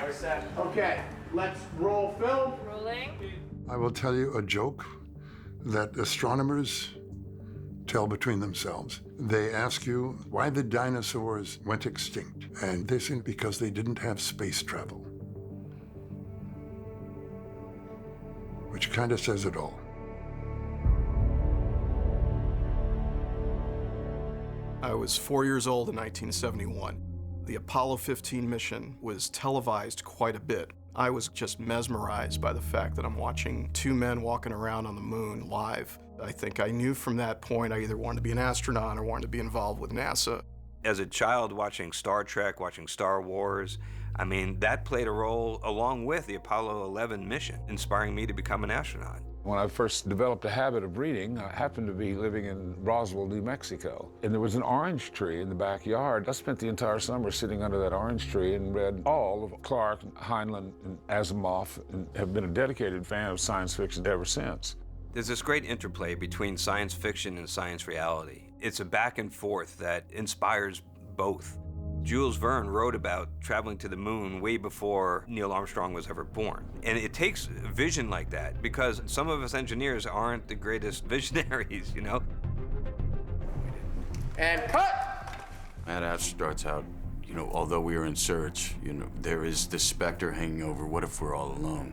We're set. Okay, let's roll film. Rolling. I will tell you a joke that astronomers tell between themselves. They ask you why the dinosaurs went extinct, and they say because they didn't have space travel. Which kind of says it all. I was 4 years old in 1971. The Apollo 15 mission was televised quite a bit. I was just mesmerized by the fact that I'm watching two men walking around on the moon live. I think I knew from that point I either wanted to be an astronaut or wanted to be involved with NASA. As a child watching Star Trek, watching Star Wars, I mean, that played a role along with the Apollo 11 mission, inspiring me to become an astronaut. When I first developed a habit of reading, I happened to be living in Roswell, New Mexico, and there was an orange tree in the backyard. I spent the entire summer sitting under that orange tree and read all of Clarke, Heinlein, and Asimov, and have been a dedicated fan of science fiction ever since. There's this great interplay between science fiction and science reality. It's a back and forth that inspires both. Jules Verne wrote about traveling to the moon way before Neil Armstrong was ever born. And it takes vision like that because some of us engineers aren't the greatest visionaries, you know? And cut! Ad Astra starts out, you know, although we are in search, you know, there is this specter hanging over, what if we're all alone?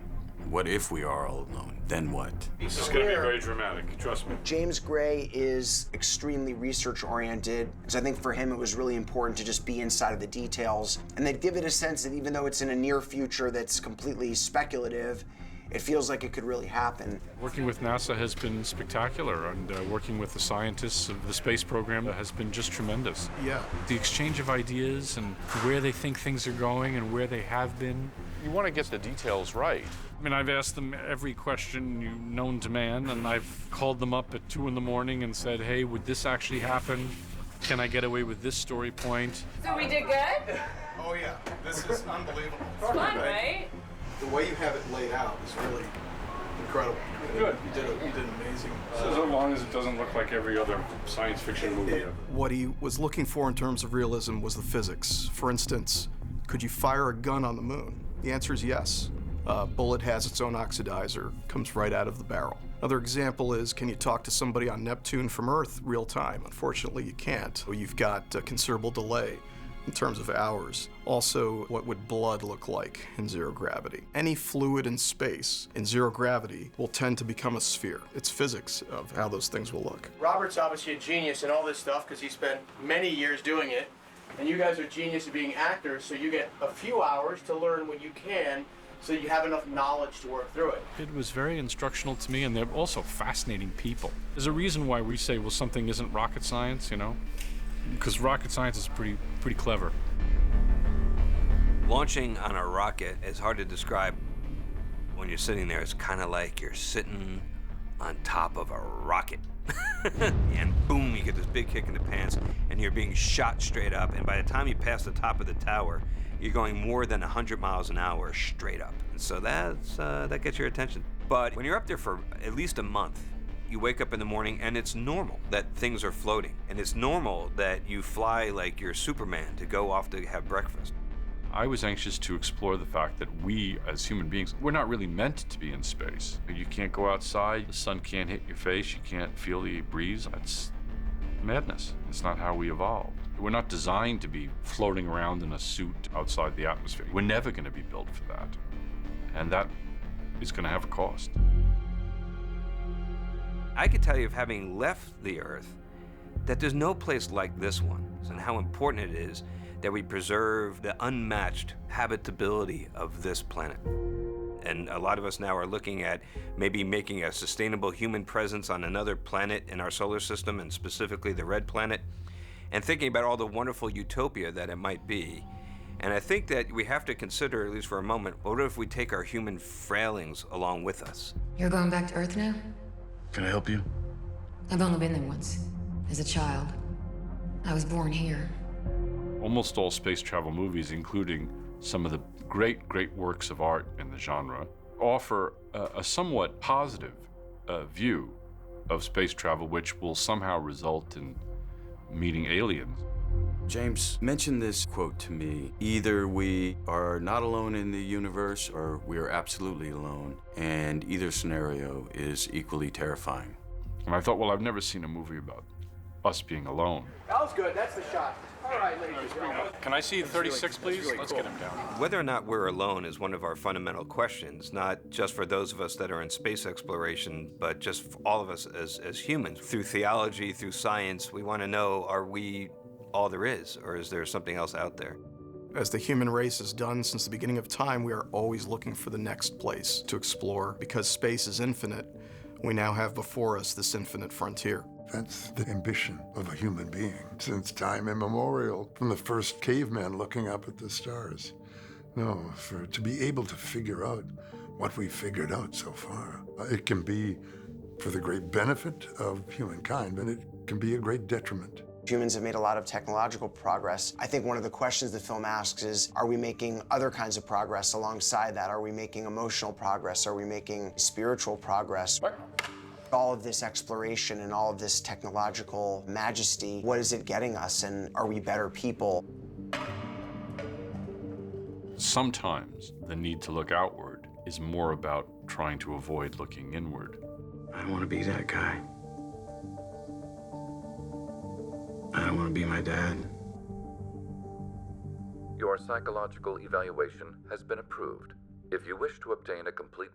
What if we are all alone? Then what? This is going to be very dramatic, trust me. James Gray is extremely research-oriented, because I think for him it was really important to just be inside of the details. And they'd give it a sense that even though it's in a near future that's completely speculative, it feels like it could really happen. Working with NASA has been spectacular, and working with the scientists of the space program has been just tremendous. Yeah. The exchange of ideas and where they think things are going and where they have been. You want to get the details right. I mean, I've asked them every question known to man, and I've called them up at 2 in the morning and said, hey, would this actually happen? Can I get away with this story point? So we did good? Oh yeah, this is unbelievable. It's fun, right? The way you have it laid out is really incredible. Good. You did amazing. So as long as it doesn't look like every other science fiction movie. What he was looking for in terms of realism was the physics. For instance, could you fire a gun on the moon? The answer is yes. A bullet has its own oxidizer, comes right out of the barrel. Another example is, can you talk to somebody on Neptune from Earth real time? Unfortunately, you can't. You've got a considerable delay in terms of hours. Also, what would blood look like in zero gravity? Any fluid in space in zero gravity will tend to become a sphere. It's physics of how those things will look. Robert's obviously a genius in all this stuff because he spent many years doing it. And you guys are genius at being actors, so you get a few hours to learn what you can so you have enough knowledge to work through it. It was very instructional to me, and they're also fascinating people. There's a reason why we say, well, something isn't rocket science, you know? Because rocket science is pretty clever. Launching on a rocket is hard to describe. When you're sitting there, it's kind of like you're sitting on top of a rocket. And boom, you get this big kick in the pants, and you're being shot straight up. And by the time you pass the top of the tower, you're going more than 100 miles an hour straight up. And so that gets your attention. But when you're up there for at least a month, you wake up in the morning and it's normal that things are floating. And it's normal that you fly like you're Superman to go off to have breakfast. I was anxious to explore the fact that we, as human beings, we're not really meant to be in space. You can't go outside, the sun can't hit your face, you can't feel the breeze. That's madness. It's not how we evolved. We're not designed to be floating around in a suit outside the atmosphere. We're never going to be built for that. And that is going to have a cost. I could tell you, of having left the Earth, that there's no place like this one, and how important it is that we preserve the unmatched habitability of this planet. And a lot of us now are looking at maybe making a sustainable human presence on another planet in our solar system, and specifically the red planet, and thinking about all the wonderful utopia that it might be. And I think that we have to consider, at least for a moment, what if we take our human failings along with us? You're going back to Earth now? Can I help you? I've only been there once, as a child. I was born here. Almost all space travel movies, including some of the great works of art in the genre, offer a somewhat positive view of space travel, which will somehow result in meeting aliens. James mentioned this quote to me: either we are not alone in the universe or we are absolutely alone, and either scenario is equally terrifying. And I thought, well, I've never seen a movie about us being alone. That was good. That's the shot. All right, ladies and gentlemen. Can I see 36, please? Let's get him down. Whether or not we're alone is one of our fundamental questions, not just for those of us that are in space exploration, but just for all of us as humans. Through theology, through science, we want to know, are we all there is, or is there something else out there? As the human race has done since the beginning of time, we are always looking for the next place to explore. Because space is infinite, we now have before us this infinite frontier. That's the ambition of a human being since time immemorial, from the first caveman looking up at the stars. No, to be able to figure out what we've figured out so far. It can be for the great benefit of humankind, and it can be a great detriment. Humans have made a lot of technological progress. I think one of the questions the film asks is, are we making other kinds of progress alongside that? Are we making emotional progress? Are we making spiritual progress? All of this exploration and all of this technological majesty, what is it getting us, and are we better people? Sometimes the need to look outward is more about trying to avoid looking inward. I don't want to be that guy. I don't want to be my dad. Your psychological evaluation has been approved. If you wish to obtain a complete